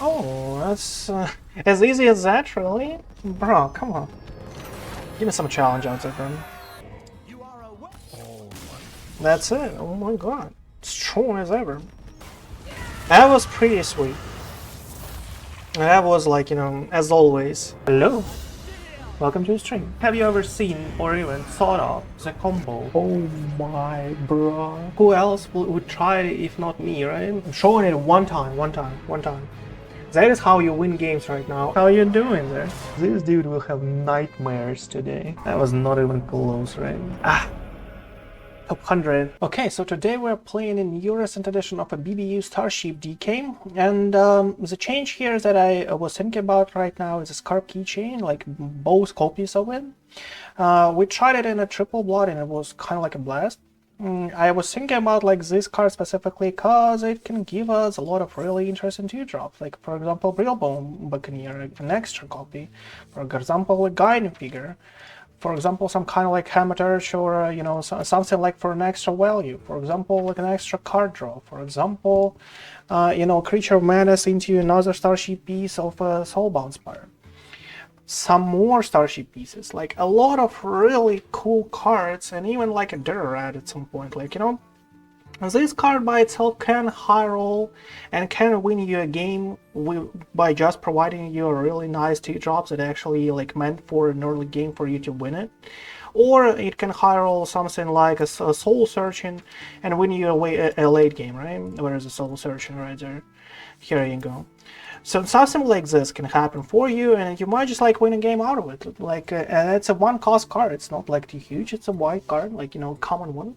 Oh, that's as easy as that, really? Bro, come on. Give me some challenge out there, friend. That's it. Oh my god. Strong as ever. That was pretty sweet. That was like, you know, as always. Hello. Welcome to the stream. Have you ever seen or even thought of the combo? Oh my bro. Who else would try it if not me, right? I'm showing it one time. That is how you win games right now. How are you doing there? This dude will have nightmares today. That was not even close, right? Top 100. Okay, so today we're playing in Yore edition of a BBU Starship DK, and the change here that I was thinking about right now is a Scarab Keychain, like both copies of it. We tried it in a triple blood and it was kind of like a blast. I was thinking about like this card specifically because it can give us a lot of really interesting 2-drops, like for example Brittlebone Buccaneer, an extra copy, for example a guiding figure, for example some kind of like Hermitage, or you know, something like for an extra value, for example like an extra card draw, for example you know, creature of menace into another starship piece of Soulbound Spire. Some more starship pieces, like a lot of really cool cards, and even like a Durarad at some point, like, you know, this card by itself can high roll and can win you a game by just providing you a really nice 2-drops that actually like meant for an early game for you to win it. Or it can high roll something like a Soul Searching and win you a late game, right? Where is a Soul Searching right there? Here you go. So something like this can happen for you, and you might just like win a game out of it. Like, and it's a 1-cost card. It's not like too huge. It's a white card, like, you know, common one.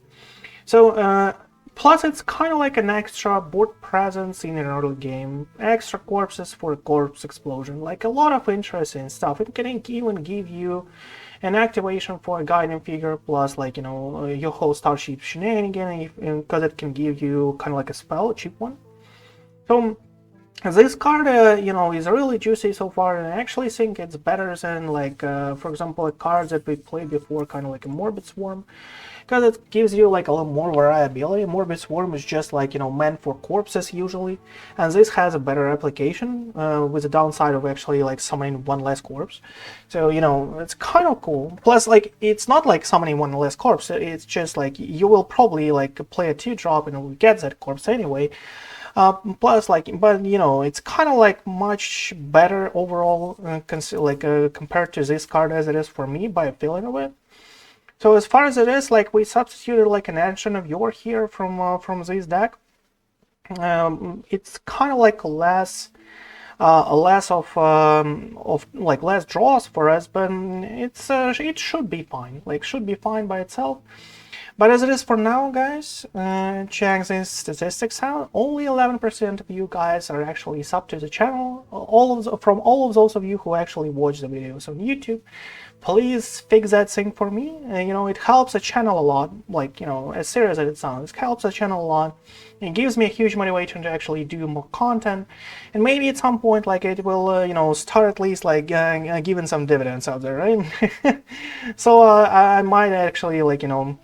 So plus it's kind of like an extra board presence in an early game, extra corpses for a corpse explosion, like a lot of interesting stuff. It can even give you an activation for a guiding figure, plus like, you know, your whole starship shenanigan, because it can give you kind of like a spell, a cheap one. So this card, you know, is really juicy so far, and I actually think it's better than, like, for example, a card that we played before, kind of like a Morbid Swarm, because it gives you like a little more variability. Morbid Swarm is just like, you know, meant for corpses usually, and this has a better application, with the downside of actually like summoning one less corpse. So, you know, it's kind of cool. Plus, like, it's not like summoning one less corpse, it's just like you will probably like play a 2-drop and it will get that corpse anyway. Plus, like, but you know, it's kind of like much better overall, compared to this card as it is for me by a feeling of it. So as far as it is, like, we substituted like an Ancient of Yore here from this deck. It's kind of like less of like less draws for us, but it's it should be fine. Like, should be fine by itself. But as it is for now, guys, checking these statistics out, only 11% of you guys are actually sub to the channel. From all of those of you who actually watch the videos on YouTube, please fix that thing for me. You know, it helps the channel a lot. Like, you know, as serious as it sounds, it helps the channel a lot. It gives me a huge motivation to actually do more content, and maybe at some point, like, it will, you know, start at least like giving some dividends out there, right? So I might actually, like, you know,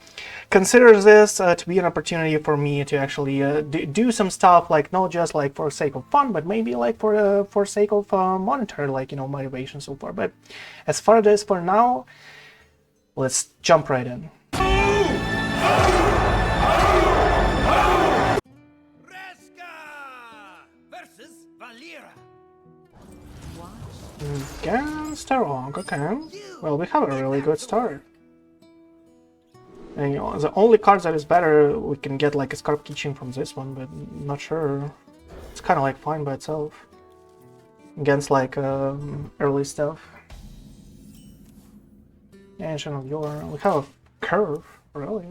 consider this to be an opportunity for me to actually do some stuff, like not just like for sake of fun, but maybe like for sake of monetary, like, you know, motivation so far. But as far as for now, let's jump right in. Against the wrong, okay. Well, we have a really good start. And, you know, the only cards that is better, we can get like a Scarab Keychain from this one, but not sure. It's kind of like fine by itself against like early stuff. Ancient of Yore, we have a curve, really.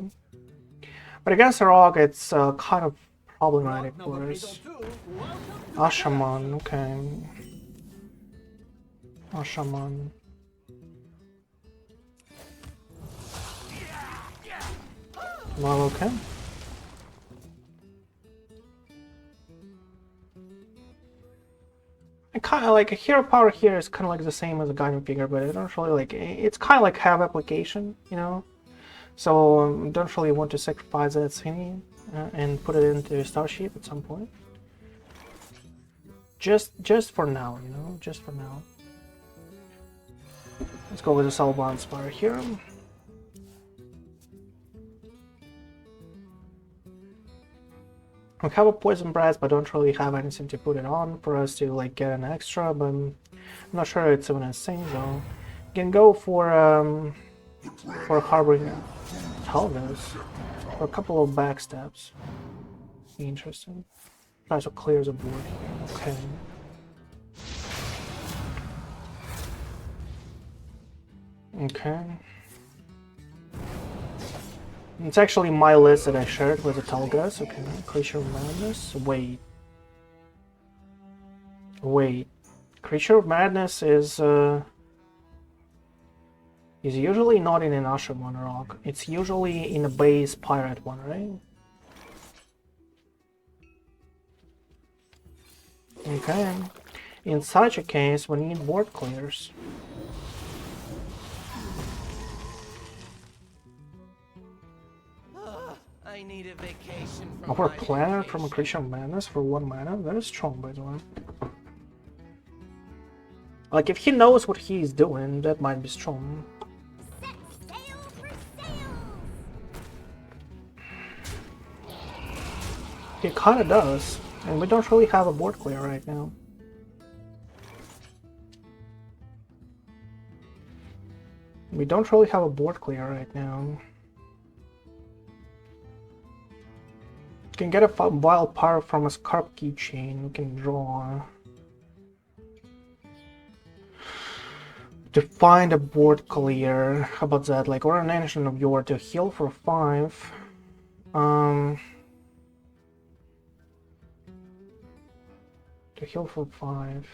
But against the rock, it's kind of problematic for us. Ashaman, okay. Ashaman. Well, okay. I kind of like a hero power here is kind of like the same as a guiding figure, but I don't really like. It's kind of like have application, you know. So don't really want to sacrifice that thingy and put it into a starship at some point. Just for now, you know, just for now. Let's go with the Soulbound Spire here. We have a Poison Breath, but don't really have anything to put it on for us to like get an extra, but I'm not sure it's even a thing though. You can go for Harboring Helgas for a couple of backstabs. Interesting. Try to clear the board. Okay. Okay. It's actually my list that I shared with the Telgas. Okay, Creature of Madness. Wait. Creature of Madness is usually not in an Usher one rock. It's usually in a base pirate one, right? Okay. In such a case, we need board clears. I need a vacation from Our my planner vacation. from a Creature of Madness for 1 mana? That is strong, by the way. Like, if he knows what he's doing, that might be strong. Set sail for sails. He kinda does, and we don't really have a board clear right now. We don't really have a board clear right now. You can get a wild power from a Scarab Keychain. We can draw to find a board clear. How about that? Like, or an Ancient of Yore to heal for 5. To heal for 5.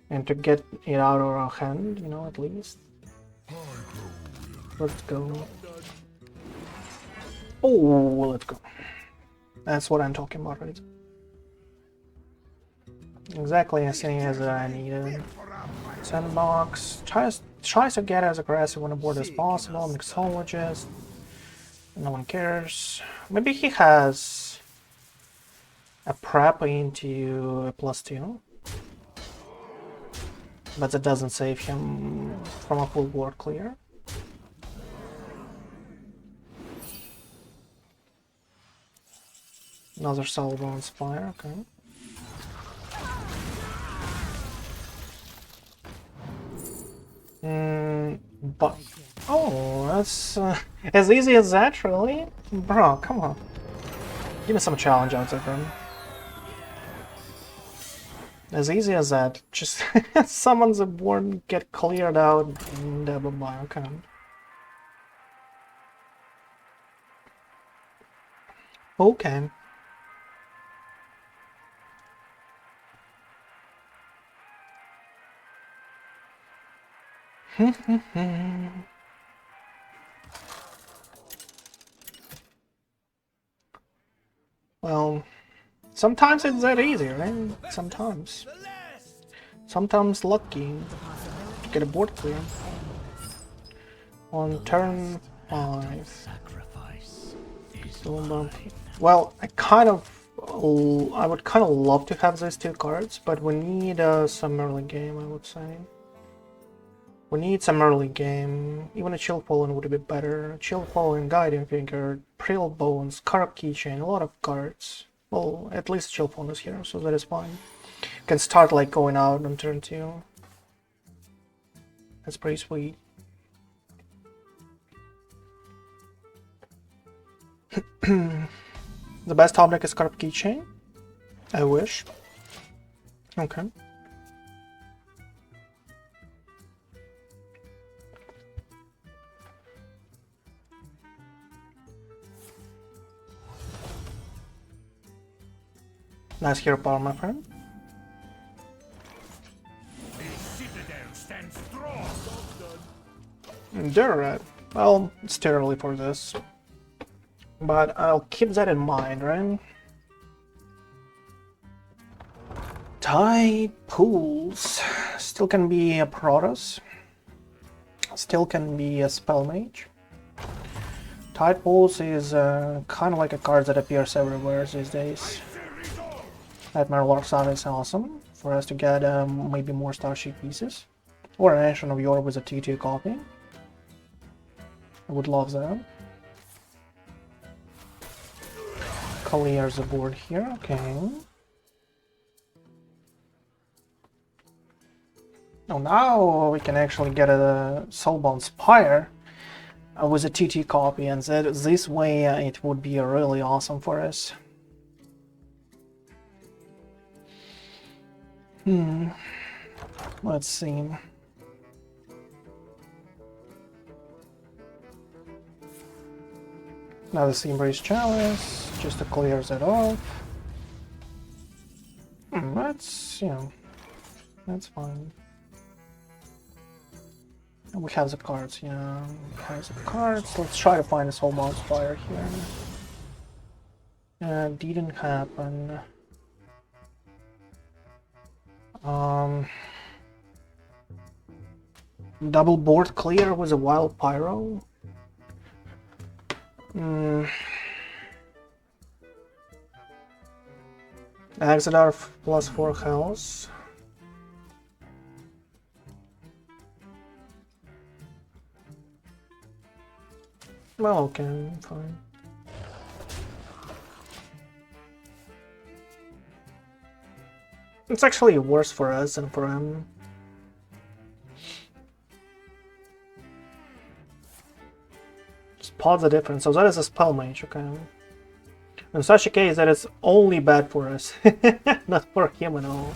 And to get it out of our hand, you know, at least. Let's go. Oh, let's go. That's what I'm talking about, right? Exactly as thing as I needed. Sandbox. Tries to get as aggressive on the board as possible. Mixologist. No one cares. Maybe he has a prep into a +2. But that doesn't save him from a full board clear. Another Soulbound Spire, okay. But oh, that's as easy as that, really? Bro, come on. Give me some challenge out there, bro. As easy as that. Just summon the board, get cleared out, and bye-bye, okay. Okay. Well, sometimes it's that easy, right? Sometimes. Sometimes lucky to get a board clear. On turn 5. Well, I would kind of love to have these 2 cards, but we need some early game, I would say. We need some early game. Even a Chillfallen would be better. Chillfallen, Guiding Finger, Brittlebone, Scarab Keychain, a lot of cards. Well, at least Chillfallen is here, so that is fine. Can start like going out on turn 2. That's pretty sweet. The best top deck is Scarab Keychain? I wish. Okay. Nice hero power, my friend. They're right. Well, it's too early for this. But I'll keep that in mind, right? Tide Pools. Still can be a Protoss. Still can be a Spell Mage. Tide Pools is kind of like a card that appears everywhere these days. That Marlock Saga is awesome for us to get maybe more Starship pieces. Or an Ancient of Yore with a T2 copy. I would love that. Clears the board here, okay. Oh, now we can actually get a Soulbound Spire with a TT copy, and this way it would be really awesome for us. Let's see. Now the Embrace Chalice, just to clear that off. That's, you know, that's fine. And we have the cards, yeah. We have the cards. Let's try to find a Soulbound Spire here. Didn't happen. Double board clear with a Wild Pyro. Exodar plus 4 health. Well, okay, fine. It's actually worse for us than for him. Spot the difference. So that is a spell mage, okay. In such a case, that is only bad for us, not for him at all.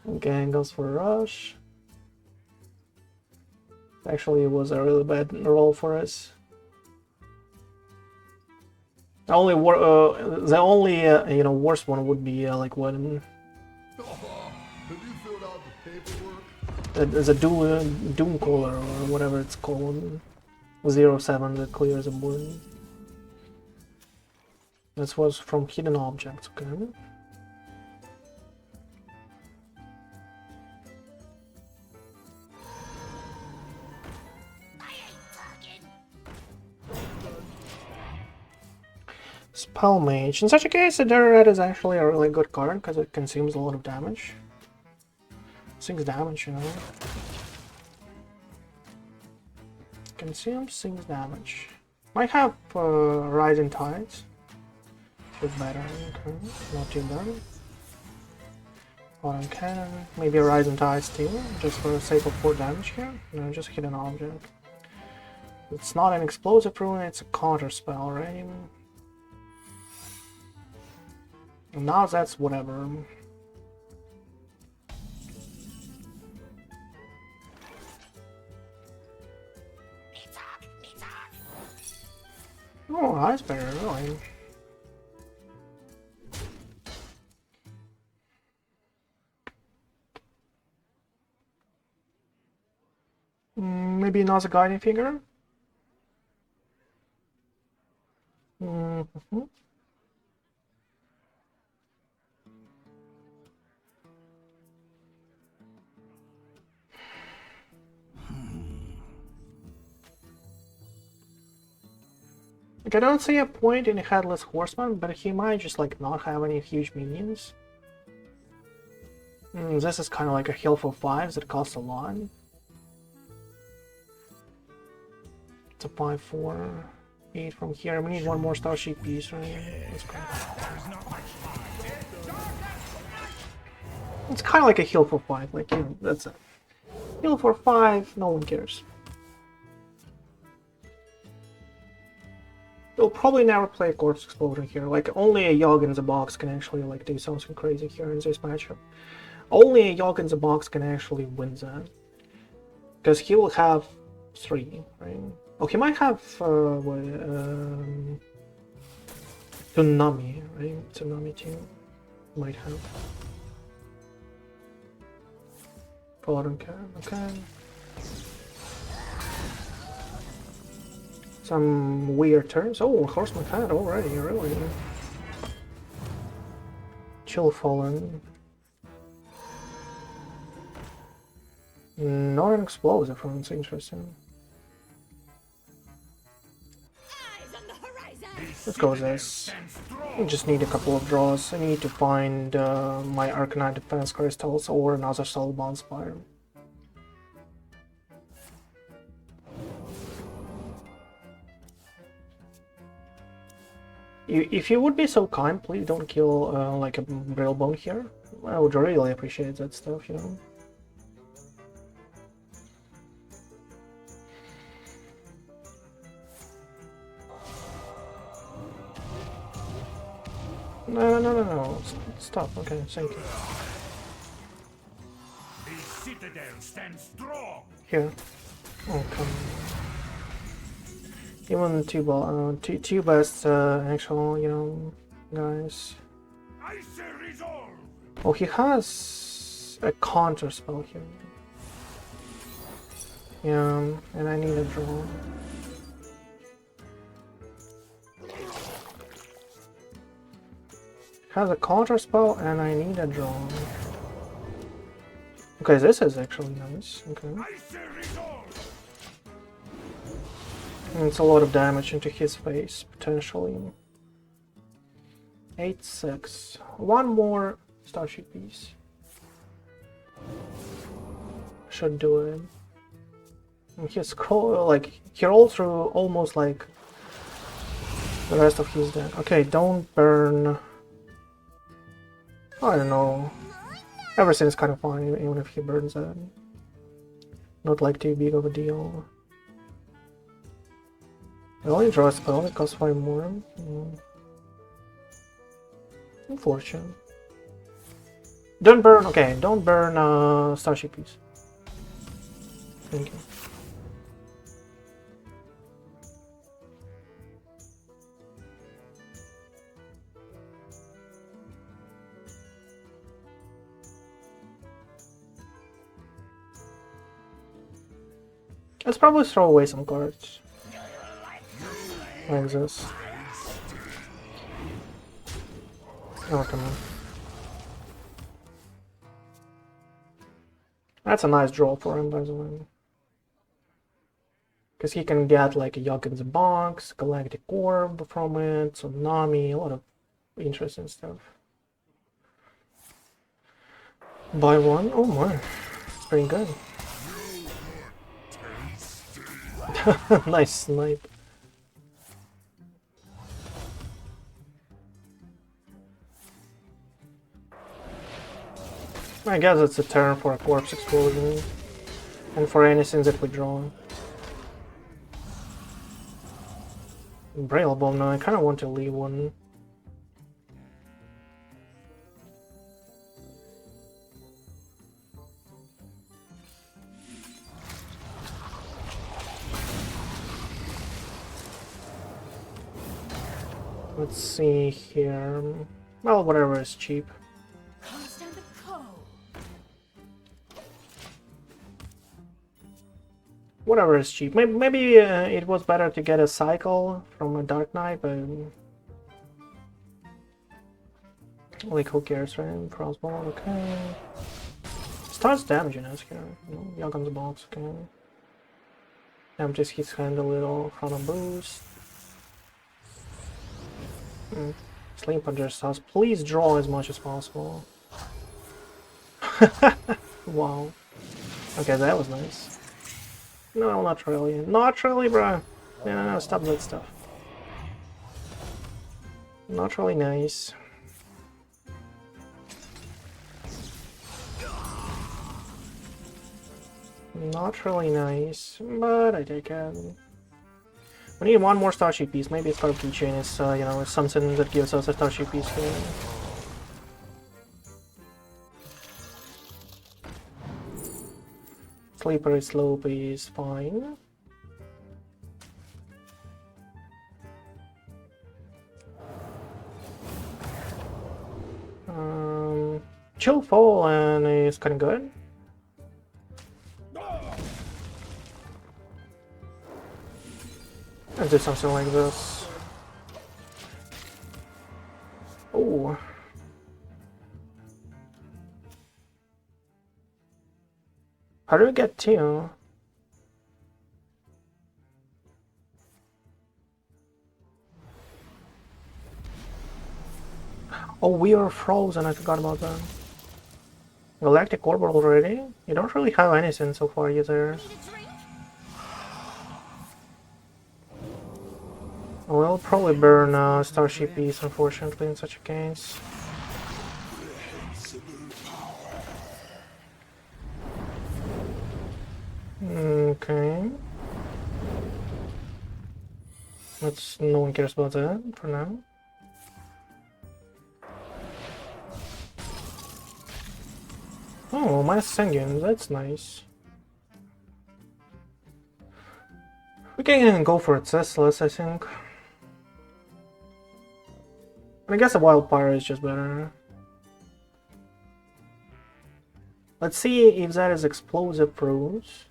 Okay, goes for rush. Actually, it was a really bad roll for us. The only you know, worst one would be like what? Have you filled out the paperwork? There's a Doom Caller or whatever it's called. 0-7 that clears the board. This was from Hidden Objects, okay. Spell Mage. In such a case, the Red is actually a really good card because it consumes a lot of damage. 6 damage, you know. Consumes 6 damage. Might have Rising Tides. Bit better, okay. Not too bad. Autumn Cannon. Maybe a Rising Tides too, just for the sake of 4 damage here. No, just hit an object. It's not an explosive rune, it's a counter spell, right? And now that's whatever. Oh, Ice Bear, really? Maybe another guiding figure? Like, I don't see a point in a Headless Horseman, but he might just like not have any huge minions. This is kind of like a heal for 5s that costs a lot. It's a 5-4, 8 from here. We need one more Starship piece, right? Let's go. It's kind of like a heal for 5, like, you know, that's it. Heal for 5, no one cares. We'll probably never play a Corpse Explosion here. Like, only a Yogg in the box can actually like do something crazy here in this matchup. Only a Yogg in the box can actually win that. Because he will have 3, right? Oh, he might have Tsunami, right? Tsunami too. Might have. Bottom card, okay. Some weird turns. Oh, Horseman had already, really. Chillfallen. Not an explosive rune, it's interesting. Eyes on the horizon. Let's go with this. I just need a couple of draws. I need to find my Arkonite defense crystals or another Soulbound Spire. If you would be so kind, please don't kill like a Brittlebone here. I would really appreciate that stuff, you know. No. Stop. Okay, thank you. The citadel stands strong. Here. Oh, come on. Even two best actual, you know, guys. I say resolve. Oh, he has a counter spell here. Yeah, and I need a draw. Has a counter spell and I need a draw. Okay, this is actually nice. Okay. I say resolve. And it's a lot of damage into his face, potentially. 8-6. One more Starship piece. Should do it. And he scroll like he rolled through almost like the rest of his deck. Okay, don't burn. I don't know. Everything is kind of fine, even if he burns it. Not like too big of a deal. I only draw a spell, it costs 5 more. Unfortunate. Don't burn, okay, don't burn Starship piece. Thank you. Let's probably throw away some cards. Like this. Oh, come on. That's a nice draw for him, by the way. Because he can get like a Yogg in the Box, Galactic Orb from it, Tsunami, a lot of interesting stuff. Buy one? Oh my, it's pretty good. Nice snipe. I guess it's a turn for a corpse explosion and for anything that we draw. Brittlebone, no, I kind of want to leave one. Let's see here. Well, whatever is cheap. Whatever is cheap. Maybe it was better to get a cycle from a Dark Knight, but like who cares, right? Crossbow, okay. Starts damaging us here. Yogg on the box, okay. Empties his hand a little from a boost. Sleep under stars. Please draw as much as possible. Wow. Okay, that was nice. No, not really. Not really, bro. No, stop that stuff. Not really nice. Not really nice, but I take it. We need one more Starship piece. Maybe Scarab Keychain is, you know, something that gives us a Starship piece here. Slippery Slope is fine. Chillfallen is kind of good. Let's do something like this. Oh. How do we get 2? Oh, we are frozen, I forgot about that. Galactic Orbital already? You don't really have anything so far either. Need a drink? We'll probably burn Starship Beast, unfortunately, in such a case. Okay. No one cares about that for now. Oh, minus Sanguine, that's nice. We can go for Ceaseless, I think. I guess a Wild Pyro is just better. Let's see if that is Explosive Proofs.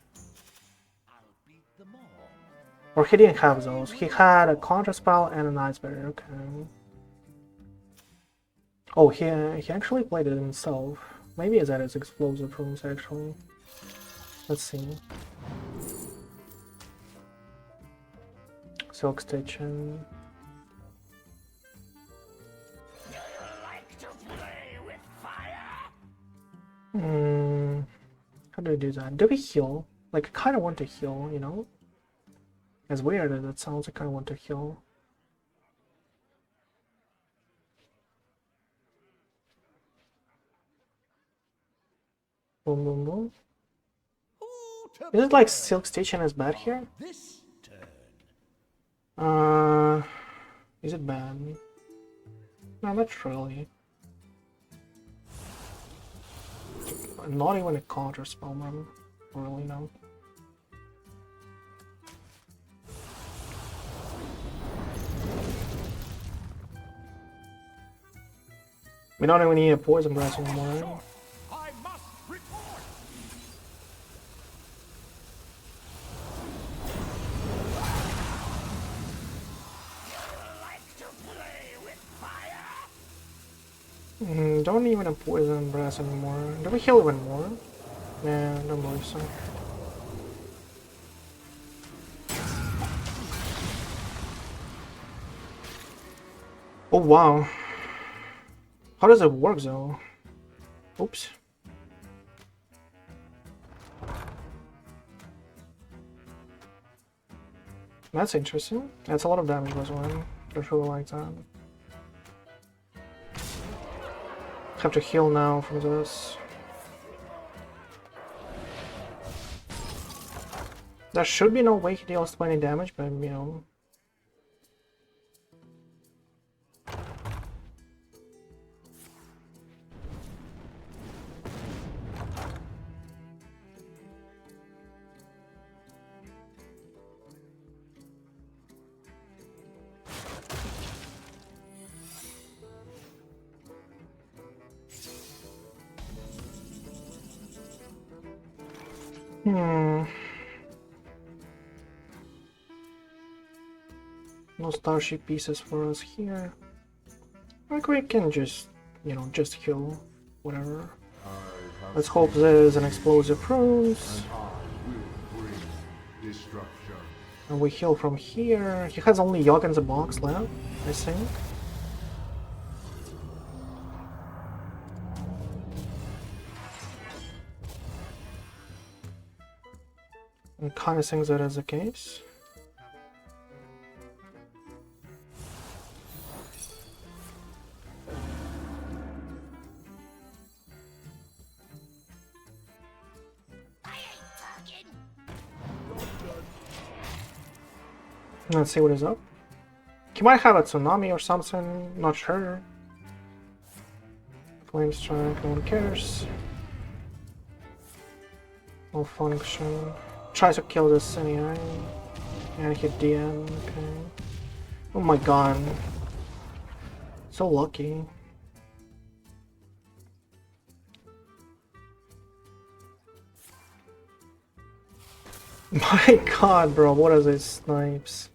Or he didn't have those. He had a Counter Spell and an Ice Barrier, okay. Oh, he actually played it himself. Maybe that is Explosive Proofs, actually. Let's see. Silk Stitching. How do we do that? Do we heal? Like, I kind of want to heal, you know? As weird as it sounds, I kind of want to heal. Boom, boom, boom. Is it like Silk Stitching is bad here? Is it bad? No, not really. Not even a counter spell, man. Really, no. We don't even need a poison breath anymore. I must report. Don't even a poison breath anymore. Do we heal even more? Nah, don't believe so. Oh wow. How does it work though? Oops. That's interesting. That's a lot of damage as well. I really like that. Have to heal now from this. There should be no way he deals 20 damage, but you know. No starship pieces for us here. Like we can just, you know, just kill whatever. Let's hope there's an explosive runes. And we heal from here. He has only Yogg in the box left, I think. I kind of think that is the case. Let's see what is up. He might have a tsunami or something, not sure. Flame strike, no one cares. No function. Tries to kill this anyway. And hit DM, okay. Oh my god. So lucky. My god, bro, what are these snipes?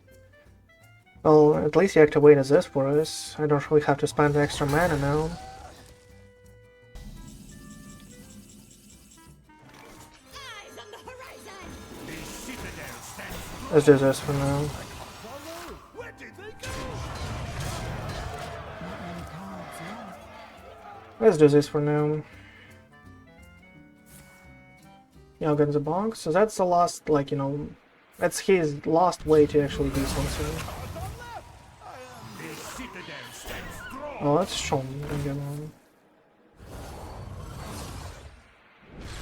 Well, at least he activated this for us. I don't really have to spend extra mana now. Eyes on the horizon. Let's do this for now. Where did they go? Let's do this for now. Young in the box. So that's the last, like, you know, that's his last way to actually do something. Oh, that's strong.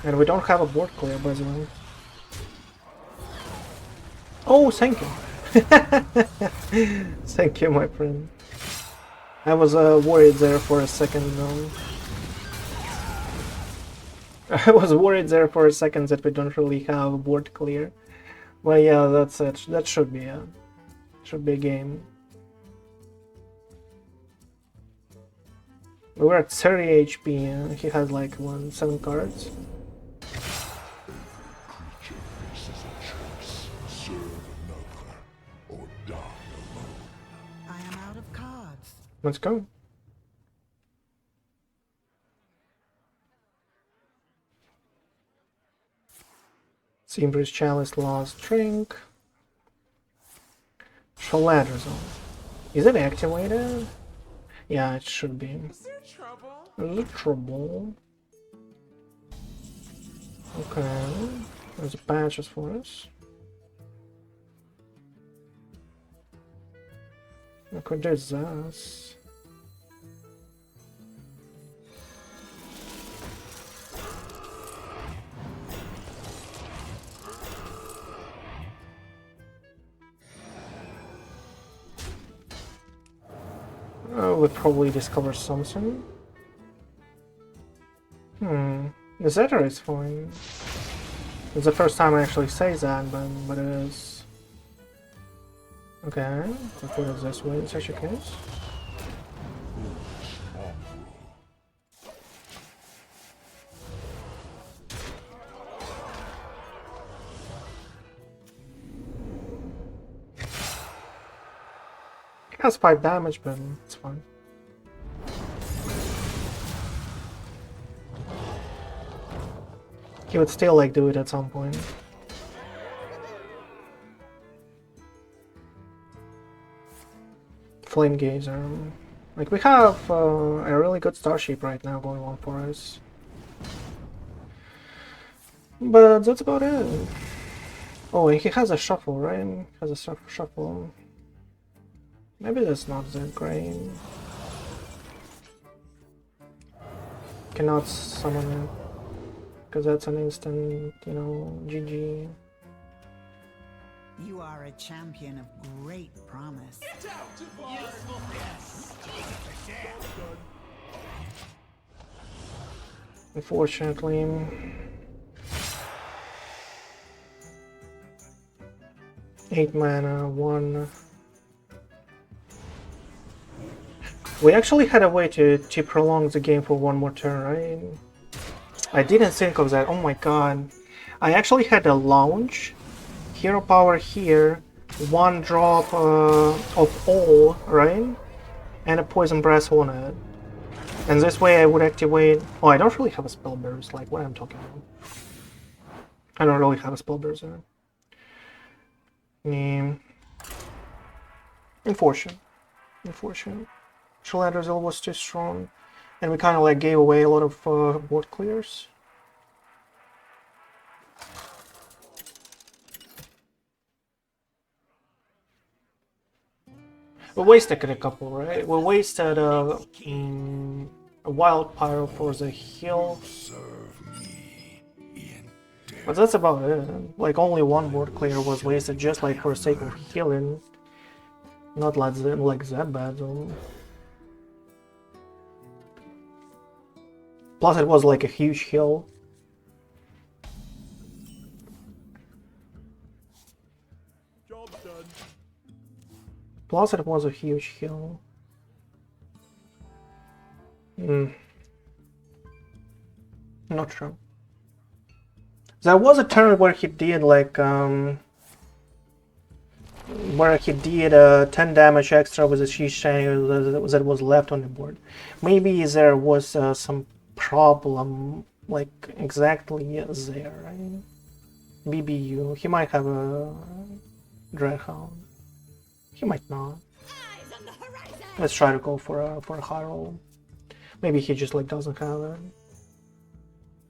And we don't have a board clear, by the way. Oh, thank you. Thank you, my friend. I was worried there for a second. I was worried there for a second that we don't really have a board clear. Well, yeah, that's it. That should be a game. We're at 30 HP. He has like 7 cards. Let's go. Simbra's Chalice lost drink. Ladder Zone. Is it activated? Yeah, it should be. Is there trouble? Is there trouble? Okay. There's patches for us. Okay, there's this. We'll probably discover something. The Zetter is fine. It's the first time I actually say that, but it is. Okay, so put it this way in such a case. It has 5 damage, but it's fine. He would still like do it at some point. Flame Gazer. Like, we have a really good Starship right now going on for us. But that's about it. Oh, and he has a shuffle, right? He has a shuffle. Maybe that's not that great. Cannot summon it. Because that's an instant, you know, GG. You are a champion of great promise. Unfortunately. Eight mana, 1. We actually had a way to prolong the game for 1 more turn, right? I didn't think of that. Oh my god. I actually had a launch. Hero power here, 1 drop of all, right? And a poison breath on it. And this way I would activate. Oh, I don't really have a spell burst, like what I'm talking about. I don't really have a spell burst there. Unfortunate. Shaladrazil was too strong. And we kind of like gave away a lot of board clears. We wasted a couple, right? We wasted a wild pyro for the heal. But that's about it. Like only 1 board clear was wasted just like for the sake of healing. Not like that bad though. Plus it was like a huge heal. Job's done. Plus it was a huge heal. Not sure. There was a turn where he did like where he did 10 damage extra with a Keychain that was left on the board. Maybe there was some problem like exactly there, right? BBU. He might have a Dreadhound. He might not. Let's try to go for a high roll. Maybe he just like doesn't have it.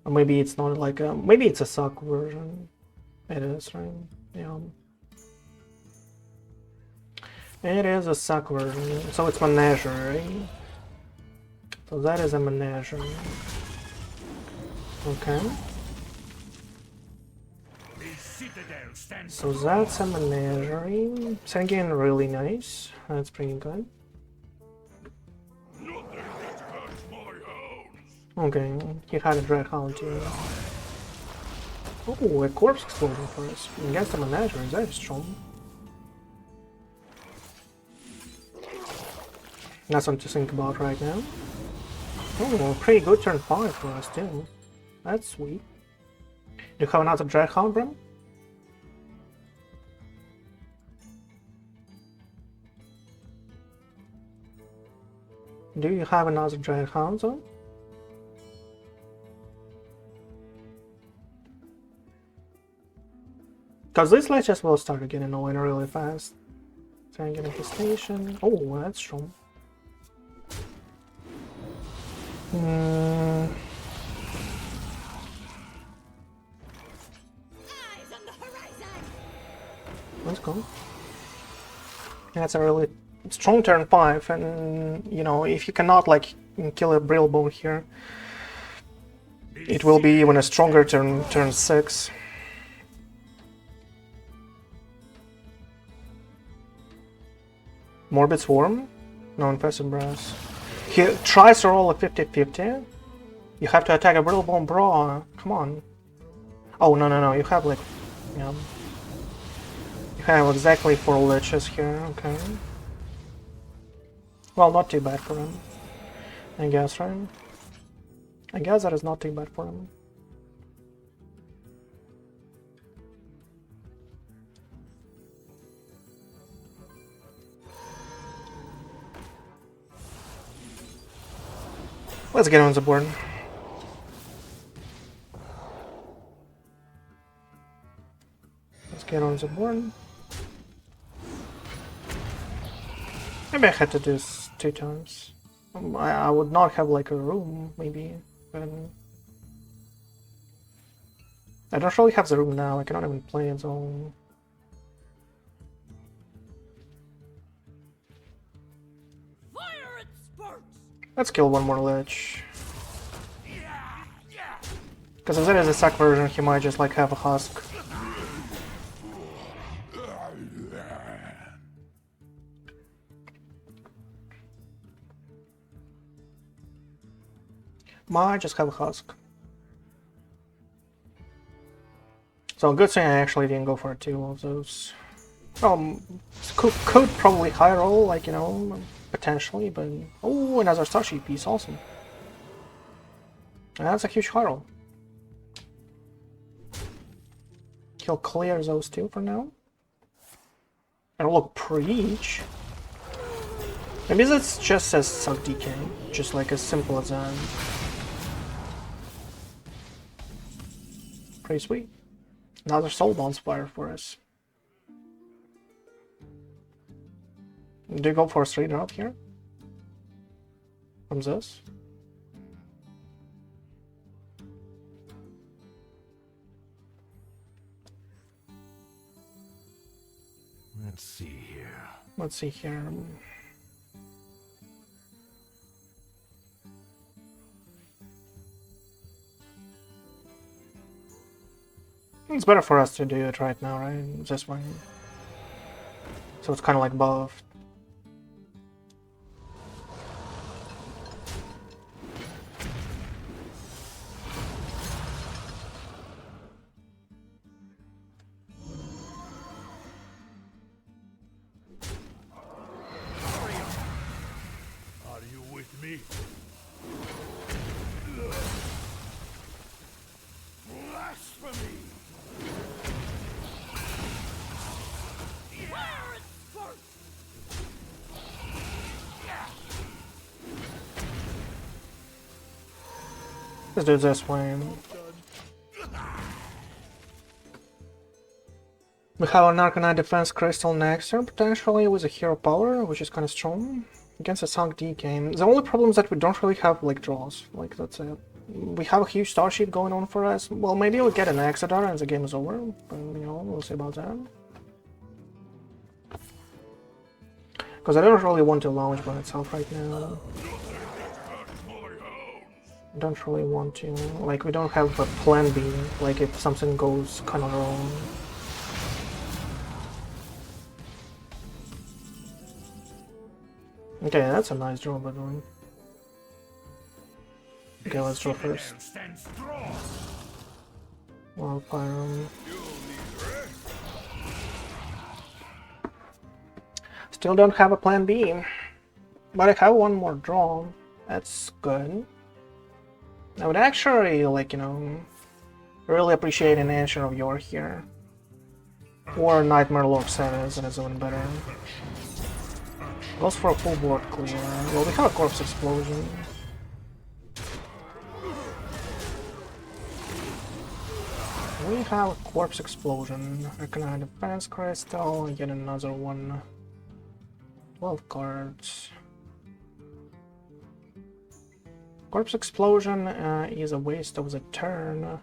Or maybe it's not like a, maybe it's a suck version. It is, right? Yeah. It is a suck version, so it's menagerie. So that is a menagerie. Okay. So that's a menagerie. Sanguine really nice. That's pretty good. Okay, he had a Dreadhound too. Oh, a corpse explosion for us. Against the menagerie, that is strong. That's something to think about right now. Oh, pretty good turn 5 for us too. That's sweet. Do you have another Dreadhound, bro? Do you have another Dreadhound though? Because these leeches will start getting annoying really fast. Sanguine Infestation. Oh, that's strong. Eyes on the horizon. Let's go. That's a really strong turn 5, and you know, if you cannot like kill a Brittlebone here, it will be even a stronger turn 6. Morbid Swarm? No, Infested Brass. He tries to roll a 50-50. You have to attack a Brittlebone, bro. Come on. Oh, no. You have like... Yeah. You have exactly 4 liches here. Okay. Well, not too bad for him. I guess, right? I guess that is not too bad for him. Let's get on the board. Let's get on the board. Maybe I had to do this 2 times. I would not have like a room, maybe. But I don't really have the room now. I cannot even play it, so... Fire at sparks. Let's kill one more lich. Because if there is a sack version, he might just like have a husk. Might just have a husk. So good thing I actually didn't go for 2 of those. Could probably high roll, like, you know, potentially, but... Oh, another Starship piece, awesome. And that's a huge high roll. He'll clear those 2 for now. And look, preach. Maybe that's just as suck DK, just like as simple as that. Pretty sweet. Another Soulbound Spire for us. Do you go for a straight drop here? From this? Let's see here. Let's see here. It's better for us to do it right now, right? This way. So it's kind of like buffed. Are you with me? Blasphemy! Fire at sparks. Let's do it this way. We have an Arkonite Defense Crystal next turn, potentially with a hero power, which is kind of strong. Against a Sunk DK. The only problem is that we don't really have like draws. Like that's it. We have a huge Starship going on for us. Well, maybe we'll get an Exodar and the game is over. But, you know, we'll see about that. Because I don't really want to launch by itself right now. I don't really want to. Like, we don't have a plan B. Like, if something goes kind of wrong. Okay, that's a nice draw, by the way. Okay, let's draw first. Well, Pyro. Still don't have a plan B. But I have one more draw. That's good. I would actually, like, you know, really appreciate an answer of Yore here. Or Nightmare Lord Ceres, that is even better. Goes for a full board clear. Well, we have a Corpse Explosion. We have a Corpse Explosion, Arkonite Defense Crystal, yet another one. 12 cards. Corpse Explosion is a waste of the turn.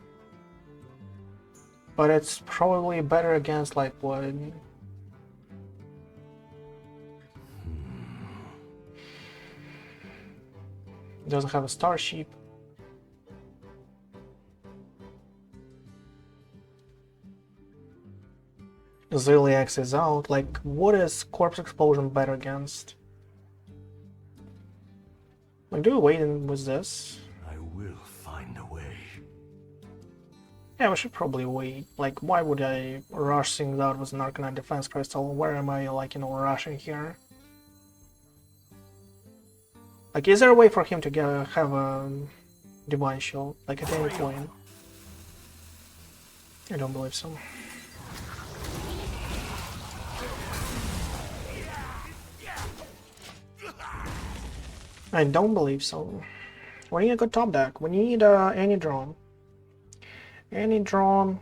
But it's probably better against, like, what? Doesn't have a Starship. Xavius is out. Like, what is Corpse Explosion better against? Like, do we wait in with this? I will find a way. Yeah, we should probably wait. Like, why would I rush things out with an Arkonite Defense Crystal? Where am I, like, you know, rushing here? Like, is there a way for him to have a Divine Shield, like, at any point? I don't believe so. I don't believe so. We need a good top deck. We need any draw. Any draw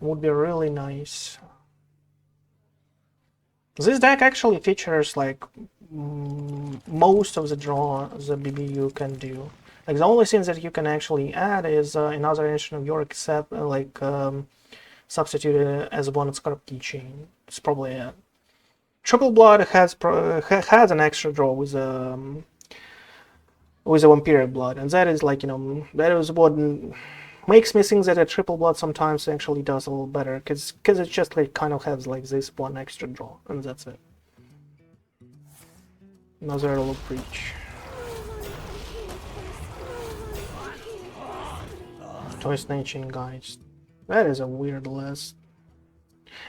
would be really nice. This deck actually features, like, most of the draw the BBU can do. Like, the only things that you can actually add is another engine of Yore, except like substitute it as one of Scarab Keychain. It's probably it. Triple Blood has an extra draw with a Vampiric Blood, and that is, like, you know, that is what makes me think that a Triple Blood sometimes actually does a little better, because it just, like, kind of has, like, this one extra draw, and that's it. Another Look Breach. Toy Snatching Guides. That is a weird list.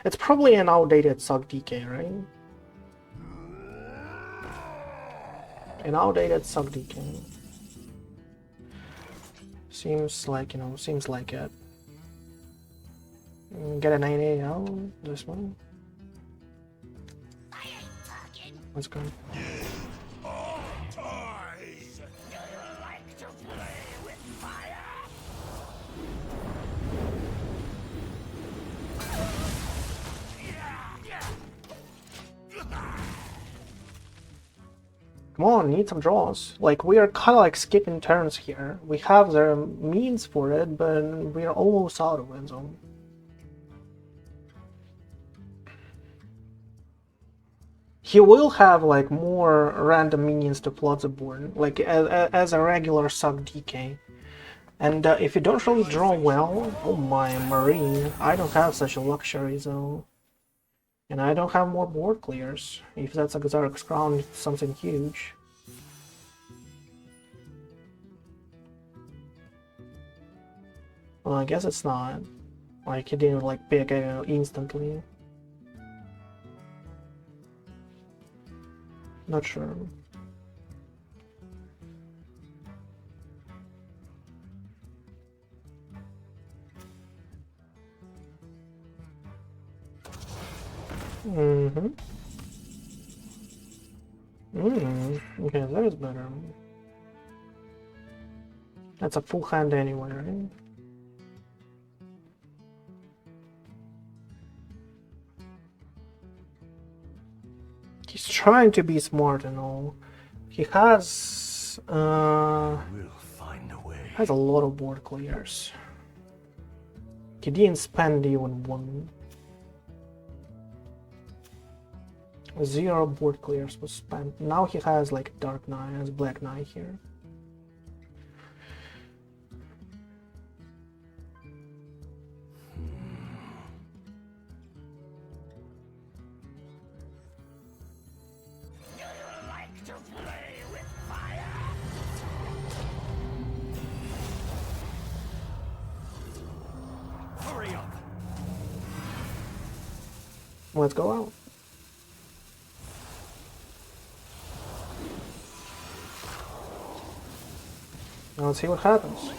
It's probably an outdated Suck DK, right? An outdated Suck DK. Seems like, you know, seems like it. Get a 9-8 out, this one. Let's go. Come on, need some draws. Like, we are kind of like skipping turns here. We have the means for it, but we are almost out of win zone. He will have, like, more random minions to flood the board, like as a regular Suck DK. And if you don't really draw well, oh my, Marine, I don't have such a luxury though. And I don't have more board clears. If that's a Xaric's Crown, it's something huge. Well, I guess it's not. Like, he didn't, like, pick it instantly. Not sure. Mm-hmm. Okay, that is better. That's a full hand anyway, right? He's trying to be smart and all. He has We'll find a way. a lot of board clears. He didn't spend even one. 0 board clears was spent. Now he has like Dark Knight, has Black Knight here. Let's go out. Now let's see what happens.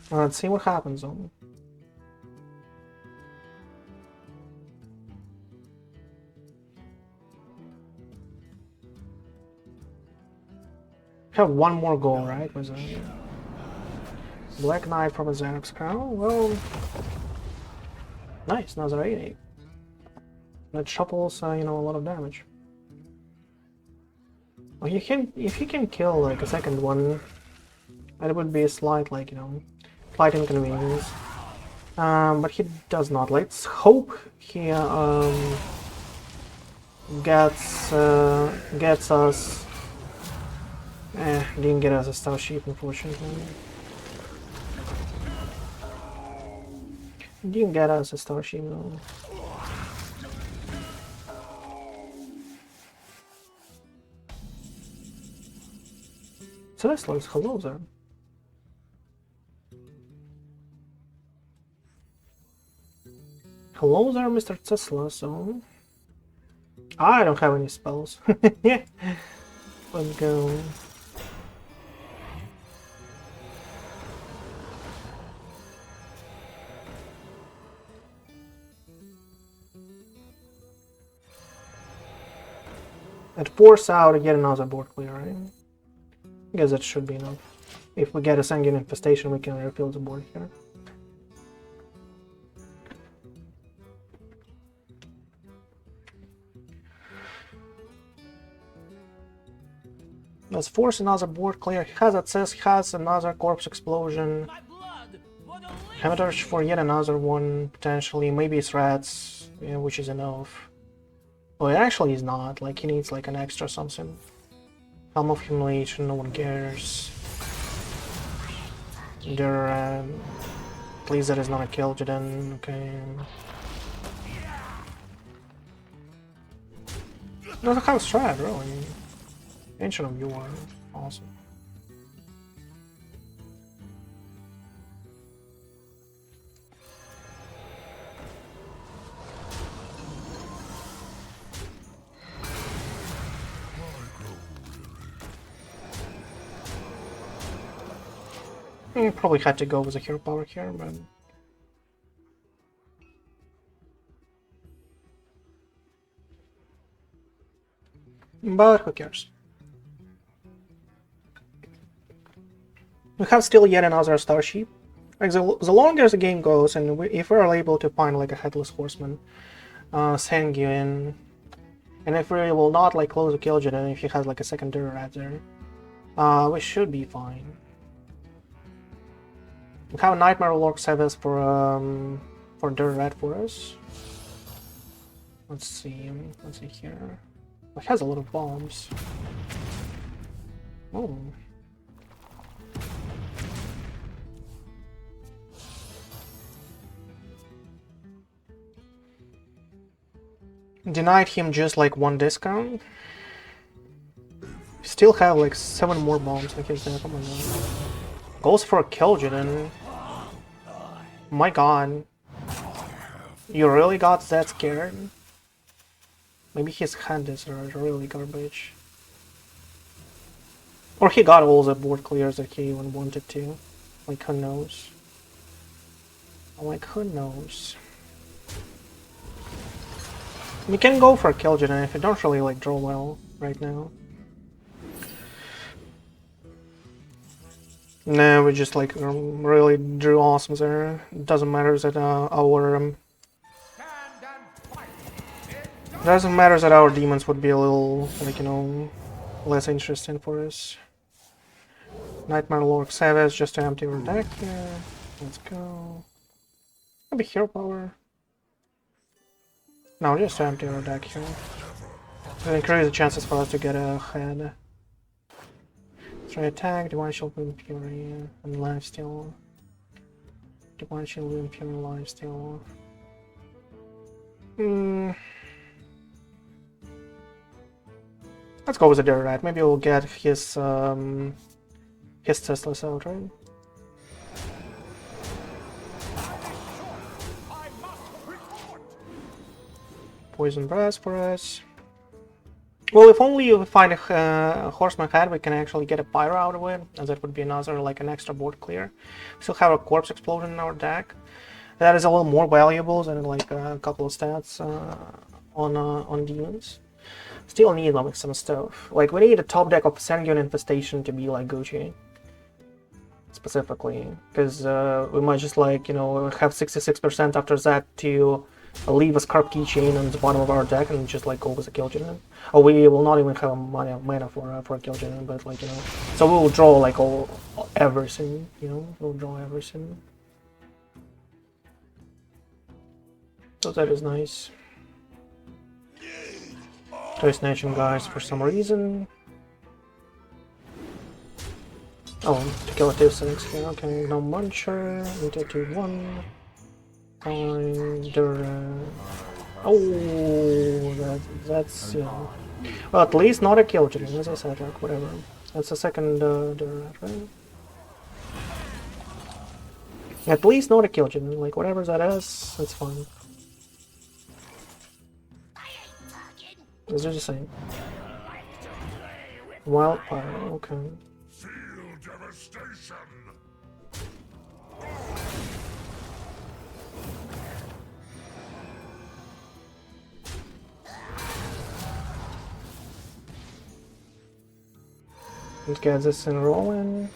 Let's see what happens on. Have one more goal, right? Was a Black Knight from a Xanax Crown. Well, nice, another 80. That shuffles, you know, a lot of damage. Well, if he can kill like a second one, that would be a slight, like, you know, slight inconvenience. But he does not. Let's hope he gets us. Didn't get us a Starship, unfortunately. Didn't get us a Starship, though. Ceaseless, hello there. Hello there, Mr. Ceaseless. So I don't have any spells. Yeah. Let's go. It force out yet another board clear, right? I guess that should be enough. If we get a Sanguine Infestation, we can refill the board here. Let's force another board clear. He has access, has another Corpse Explosion. Hematorch for yet another one, potentially. Maybe it's Rats, yeah, which is enough. Oh, it actually is not. Like, he needs like an extra something. Helm of Humiliation, no one cares. There, please, that is not a Kil'jaeden. Okay. Doesn't have strat, really. Ancient of Yore, awesome. You probably had to go with a hero power here, but who cares? We have still yet another Starship. Like the longer the game goes, and if we're able to find like a Headless Horseman, Sanguine, and if we will not like close the Kil'jaeden, if he has like a secondary rat there, we should be fine. We have a Nightmare Lord Xavius for Dirt Rat for us. Let's see here. It has a lot of bombs. Oh. Denied him just like one discount. Still have like 7 more bombs like his deck. Oh my god. Goes for a Kil'jaeden. My god. You really got that scared? Maybe his hand is really garbage. Or he got all the board clears that he even wanted to. Like, who knows? Like, who knows? You can go for a Kil'jaeden if you don't really like draw well. right now. No, we just like really drew awesome there. It doesn't matter that our demons would be a little like, you know, less interesting for us. Nightmare Lord Xavius just to empty our deck here. Let's go. Maybe hero power. No, just to empty our deck here. To increase the chances for us to get ahead. Try attack, Divine Shield, Wind Fury, and Lifesteal. Divine Shield, Wind Fury, Lifesteal. Let's go with the Dirty Rat. Maybe we'll get his Ceaseless out, right? Poison Breath for us. Well, if only we find a Horseman head, we can actually get a Pyro out of it, and that would be another, like, an extra board clear. We still have a Corpse Explosion in our deck. That is a little more valuable than, like, a couple of stats on demons. Still need, like, some stuff. Like, we need a top deck of Sanguine Infestation to be, like, Gucci. Specifically. Because we might just, like, you know, have 66% after that to leave a Scarab Keychain on the bottom of our deck and just, like, go with a Kil'jaeden. Or we will not even have mana for a Kil'jaeden, but, like, you know. So we will draw, like, everything, you know. We'll draw everything. So that is nice. Toy Snatching guys for some reason. Oh, to kill a 2/6 here. Okay, no Muncher. Into 2/1. Oh, that's, you know. Well, at least not a Kil'jaeden, as I said, like, whatever. That's the second Durat, right? At least not a Kil'jaeden, like, whatever that is, it's fine. Is it the same? Wildfire, okay. Feel devastation. Let's get this in rolling.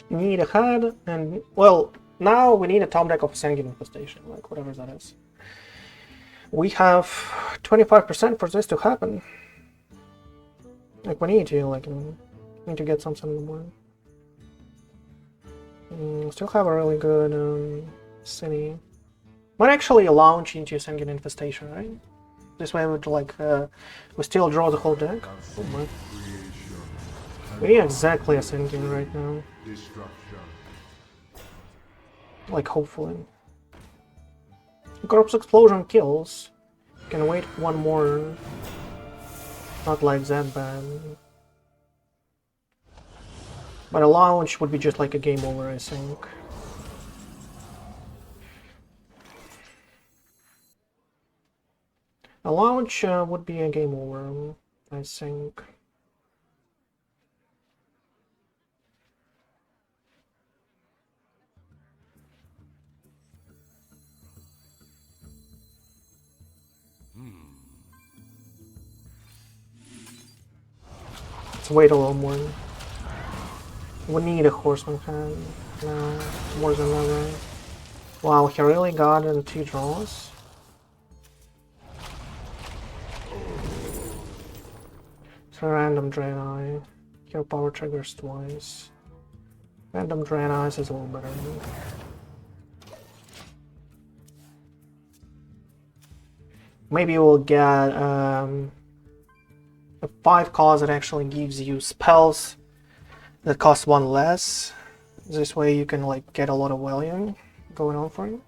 Need a head, and well, now we need a top deck of Sanguine Infestation, like whatever that is. We have 25% for this to happen. Like we need to, like, need to get something on the board. Still have a really good city. Might actually launch into Sanguine Infestation, right? This way we like we still draw the whole deck. Oh my. We need exactly a Sanguine right now. Like, hopefully. Corpse Explosion kills. Can wait one more. Not like that bad. But a launch would be just like a game over, I think. A launch would be a game over, I think. Let's wait a little more. We need a Horseman hand now, more than ever. Wow, he really got in 2 draws. It's a random Drain Eye. Hero power triggers twice. Random Drain Eyes is a little better. Maybe we'll get a 5 cost that actually gives you spells that cost 1 less. This way you can like get a lot of value going on for you.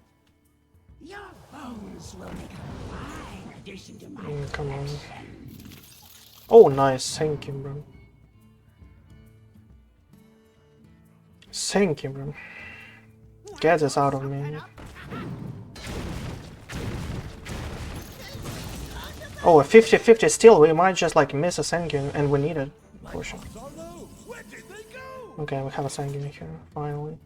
Your bones will make a fine addition to my Come on. Oh, nice. Thank you, bro. Thank you, bro. Get this out of me. Oh, a 50-50 still. We might just like miss a Sanguine, and we need it. For sure. Where did they go? Okay, we have a Sanguine here, finally.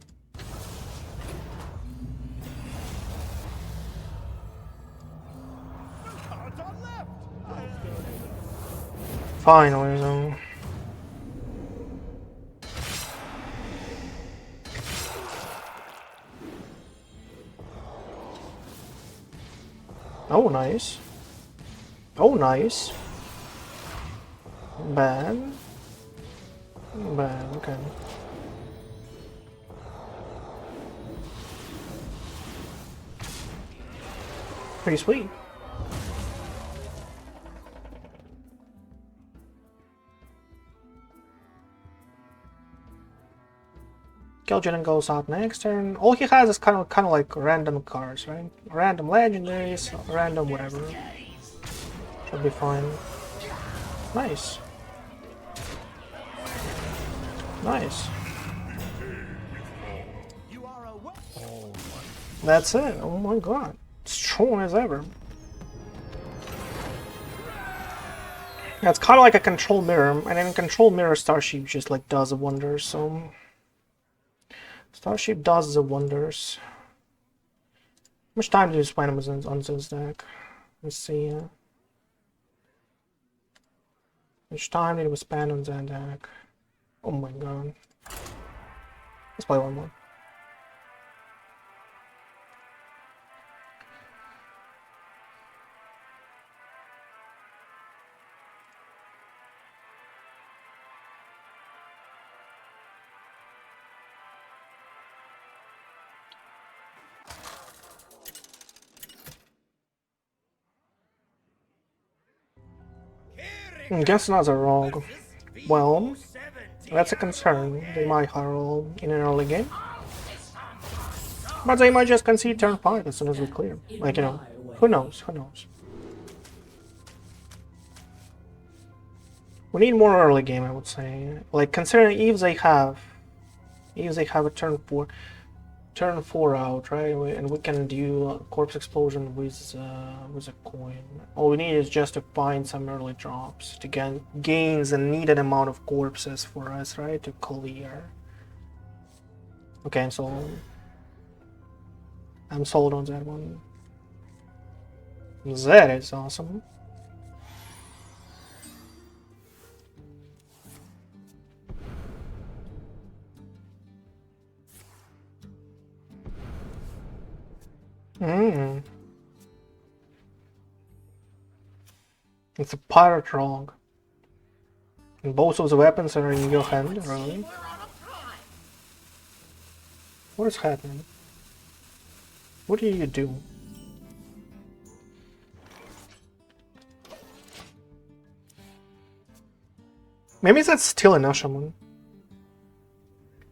Finally, though. Oh, nice. Oh, nice. Bad. Bad, okay. Pretty sweet. Kil'jaeden goes out next turn. All he has is kind of like random cards, right? Random legendaries, random whatever. Should be fine. Nice. Nice. That's it. Oh my god. Strong as ever. Yeah, it's kind of like a control mirror, and in control mirror, Starship just like does the wonders. So Starship does the wonders. How much time do you spend on this deck? Let's see. How much time did we spend on that deck? Oh my god. Let's play one more. Guess another rogue. Well, that's a concern. They might highroll in an early game. But they might just concede turn 5 as soon as we clear. Like, you know, who knows, who knows. We need more early game, I would say. Like, considering if they have a turn 4 out, right? And we can do a corpse explosion with a coin. All we need is just to find some early drops to gain the needed amount of corpses for us, right? To clear. Okay, so I'm sold on that one. That is awesome. It's a pirate rogue. And both of the weapons are in your hand, really? What is happening? What do you do? Maybe that's still an Ashaman.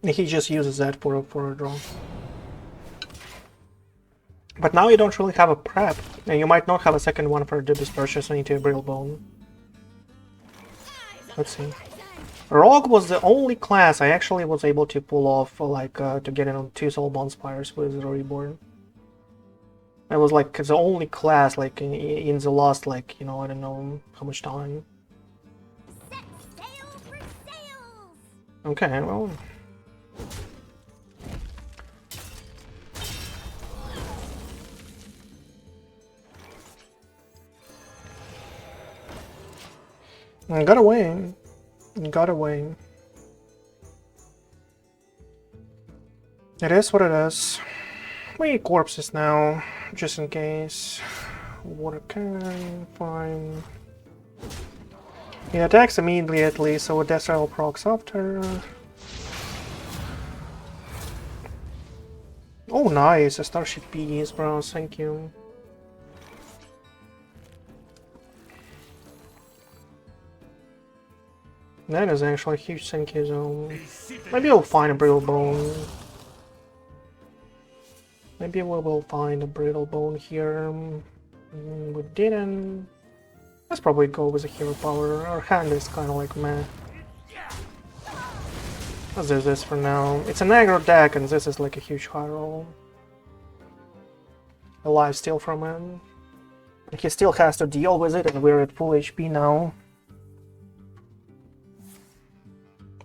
And he just uses that for a draw. But now you don't really have a prep, and you might not have a second one for Dubious Purchase into a Brittlebone. Let's see. Rogue was the only class I actually was able to pull off, like, to get in on 2 Soulbound Spires with the Reborn. It was like the only class, like, in the last, like, you know, I don't know how much time. Okay, well... Got away. Got away. It is what it is. We need corpses now, just in case. Water cannon, fine. He attacks immediately, so a Death Rattle procs after. Oh, nice! A Starship Bees, bro, thank you. That is actually a huge thank you zone. Maybe we'll find a Brittlebone. Maybe we will find a Brittlebone here. We didn't. Let's probably go with a hero power. Our hand is kind of like meh. Let's do this for now. It's an aggro deck, and this is like a huge high roll. A lifesteal from him. He still has to deal with it, and we're at full HP now.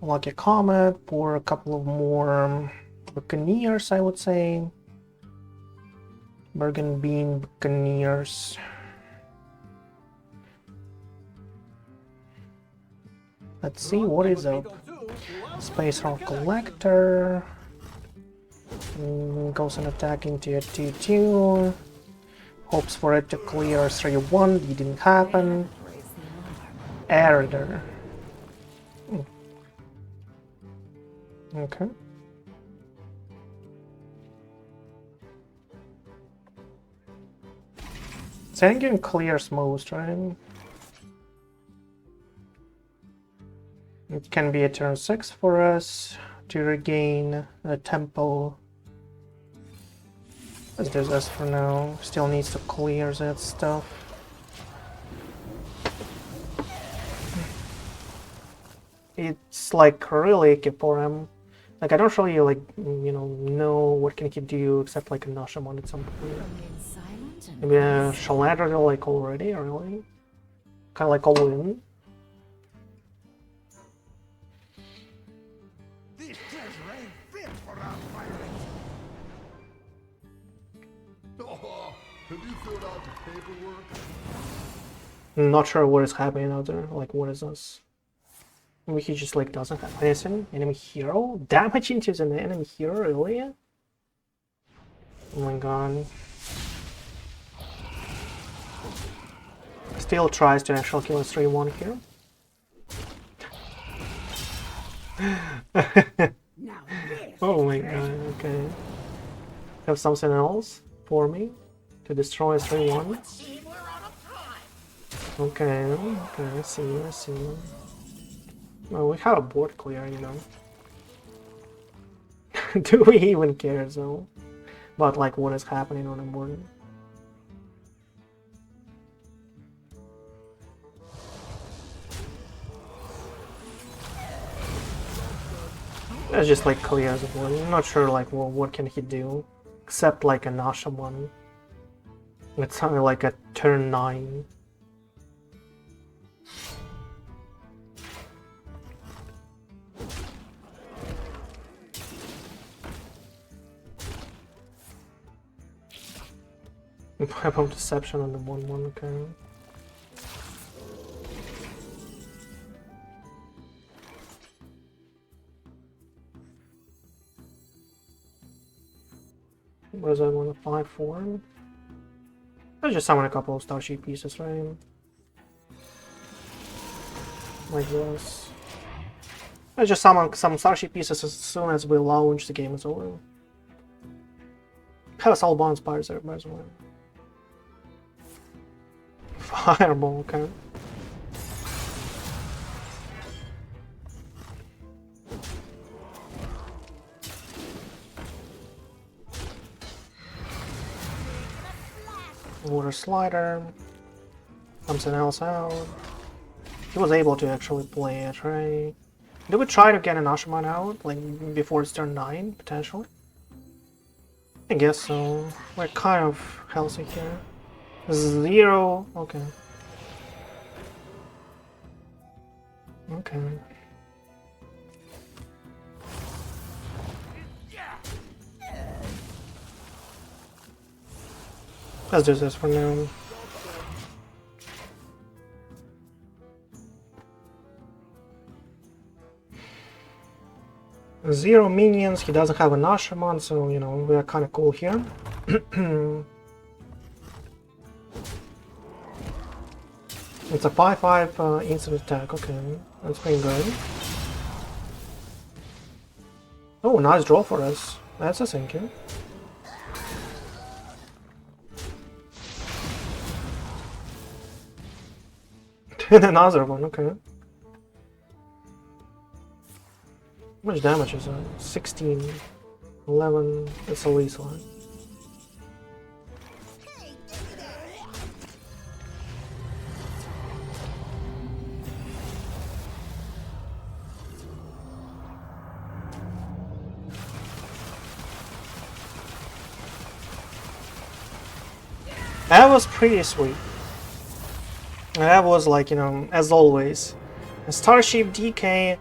Lucky Comet for a couple of more Buccaneers, I would say. Bergen Bean Buccaneers. Let's see what is up. Space Rock Collector. Goes an attack into a 2-2. Hopes for it to clear 3-1. It didn't happen. Error. Okay. Sanguine clears most, right? It can be a turn 6 for us to regain the tempo. Let's do this for now. Still needs to clear that stuff. It's like really icky for him. Like I don't really like know what can he do except like a Nashamon at some point. Maybe a Shaladra like already, really? Kinda like all in. This treasure ain't fit for our pirates. Oh, have you filled out the paperwork? Not sure what is happening out there. Like what is this? Maybe he just like doesn't have anything. Enemy hero? Damage into an enemy hero, really? Oh my god. Still tries to actually kill a 3-1 here. Oh my god, okay. Have something else for me to destroy a 3-1? Okay, I see. Well, we have a board clear, Do we even care, though? About, like, what is happening on the board? Let's just, like, clear the board. I'm not sure, like, well, what can he do? Except, like, a Nashamon. It's something like a turn 9. Weapon Deception on the 1-1, okay. What is that one? A 5-4? Let's just summon a couple of Starship pieces, right? Like this. Let's just summon some Starship pieces as soon as we launch, the game is over. Have a Soulbound Spire there, by the way. Fireball, okay. Water Slider. Something else out. He was able to actually play it, right? Do we try to get an Ashaman out, like, before it's turn 9, potentially? I guess so. We're kind of healthy here. 0, okay. Okay. Let's do this for now. Zero minions, he doesn't have an Ashaman, so we are kinda cool here. It's a 5-5 instant attack, okay. That's pretty good. Oh, nice draw for us. That's a thank you. Another one, okay. How much damage is that? 16, 11, that's a least line. That was pretty sweet. That was like, as always. A Starship DK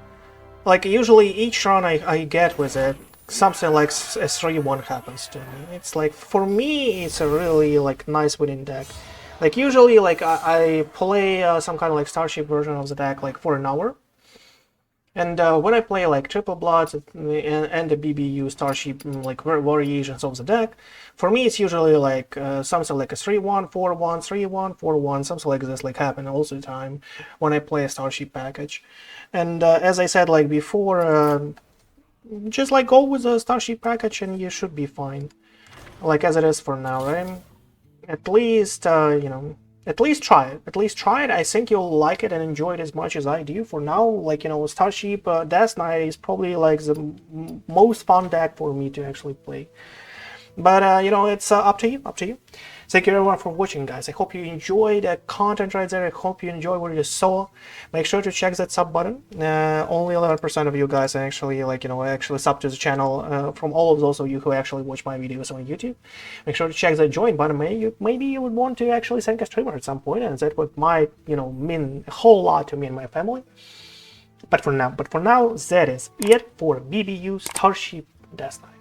like usually each run I get with it, something like a 3-1 happens to me. It's like, for me, it's a really like nice winning deck. Like usually like I play some kind of like Starship version of the deck like for an hour. And when I play like Triple Bloods and the BBU Starship like variations of the deck, for me it's usually like something like a 3-1, 4-1, 3-1, 4-1, something like this like happen all the time when I play a Starship package. And as I said like before, just like go with the Starship package and you should be fine. Like as it is for now, right? At least, you know, at least try it. At least try it. I think you'll like it and enjoy it as much as I do. For now, like, you know, Starship Death Knight is probably like the most fun deck for me to actually play. But, you know, it's up to you, up to you. Thank you everyone for watching, guys. I hope you enjoyed the content right there. I hope you enjoyed what you saw. Make sure to check that sub button. Only 11% of you guys actually, like, you know, actually sub to the channel from all of those of you who actually watch my videos on YouTube. Make sure to check the join button. Maybe you would want to actually thank a streamer at some point, and that would might, you know, mean a whole lot to me and my family. But for now, that is it for BBU Starship Death Knight.